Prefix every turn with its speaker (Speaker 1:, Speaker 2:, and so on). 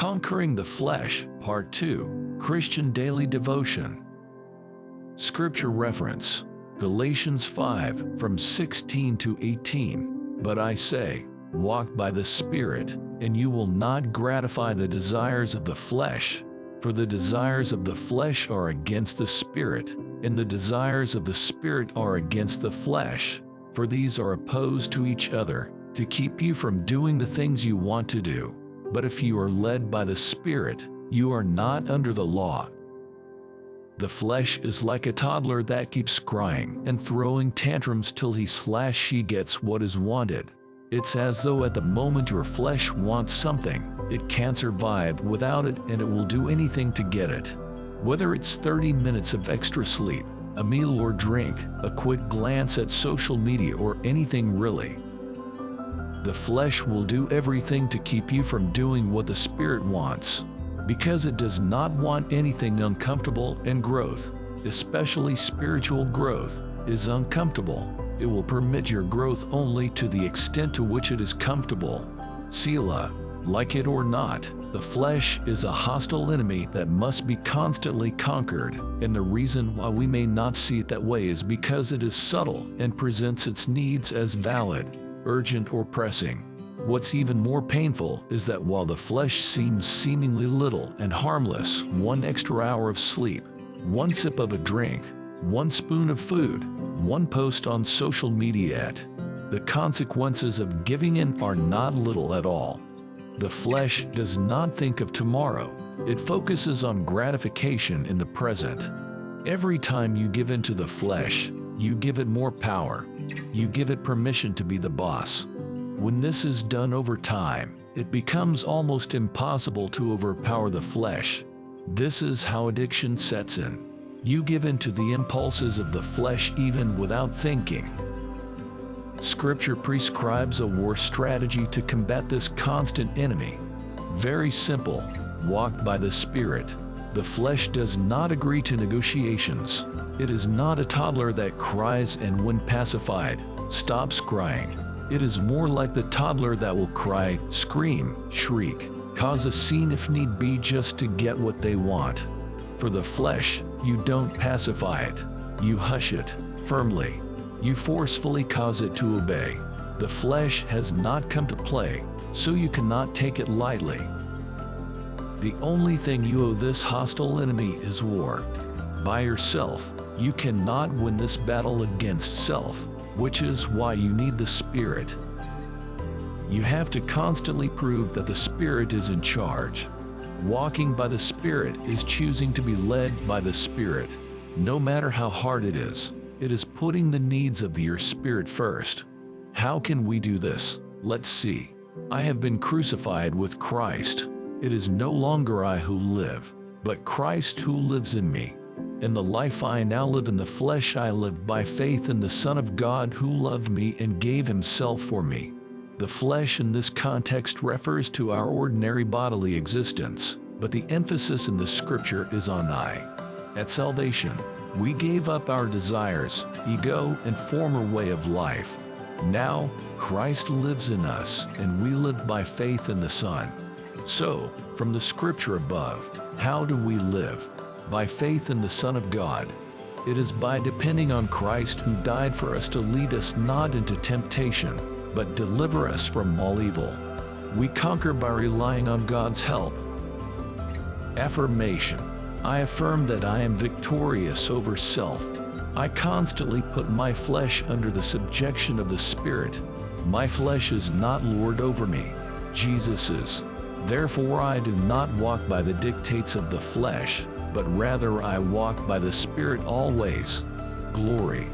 Speaker 1: Conquering the Flesh, Part 2, Christian Daily Devotion. Scripture reference, Galatians 5, from 16 to 18. But I say, walk by the Spirit, and you will not gratify the desires of the flesh. For the desires of the flesh are against the Spirit, and the desires of the Spirit are against the flesh. For these are opposed to each other, to keep you from doing the things you want to do. But if you are led by the Spirit, you are not under the law. The flesh is like a toddler that keeps crying and throwing tantrums till he/she gets what is wanted. It's as though at the moment your flesh wants something, it can't survive without it, and it will do anything to get it. Whether it's 30 minutes of extra sleep, a meal or drink, a quick glance at social media, or anything really. The flesh will do everything to keep you from doing what the Spirit wants, because it does not want anything uncomfortable, and growth, especially spiritual growth, is uncomfortable. It will permit your growth only to the extent to which it is comfortable. Selah. Like it or not, the flesh is a hostile enemy that must be constantly conquered, and the reason why we may not see it that way is because it is subtle and presents its needs as valid, urgent, or pressing. What's even more painful is that while the flesh seems seemingly little and harmless, one extra hour of sleep, one sip of a drink, one spoon of food, one post on social media, the consequences of giving in are not little at all. The flesh does not think of tomorrow. It focuses on gratification in the present. Every time you give in to the flesh, you give it more power. You give it permission to be the boss. When this is done over time, it becomes almost impossible to overpower the flesh. This is how addiction sets in. You give in to the impulses of the flesh even without thinking. Scripture prescribes a war strategy to combat this constant enemy. Very simple: walk by the Spirit. The flesh does not agree to negotiations. It is not a toddler that cries and, when pacified, stops crying. It is more like the toddler that will cry, scream, shriek, cause a scene if need be just to get what they want. For the flesh, you don't pacify it. You hush it firmly. You forcefully cause it to obey. The flesh has not come to play, so you cannot take it lightly. The only thing you owe this hostile enemy is war. By yourself, you cannot win this battle against self, which is why you need the Spirit. You have to constantly prove that the Spirit is in charge. Walking by the Spirit is choosing to be led by the Spirit. No matter how hard it is putting the needs of your spirit first. How can we do this? Let's see. I have been crucified with Christ. It is no longer I who live, but Christ who lives in me. In the life I now live in the flesh, I live by faith in the Son of God who loved me and gave himself for me. The flesh in this context refers to our ordinary bodily existence, but the emphasis in the Scripture is on I. At salvation, we gave up our desires, ego, and former way of life. Now, Christ lives in us, and we live by faith in the Son. So, from the Scripture above, how do we live? By faith in the Son of God. It is by depending on Christ who died for us to lead us not into temptation, but deliver us from all evil. We conquer by relying on God's help. Affirmation. I affirm that I am victorious over self. I constantly put my flesh under the subjection of the Spirit. My flesh is not lord over me. Jesus is. Therefore I do not walk by the dictates of the flesh, but rather I walk by the Spirit always. Glory.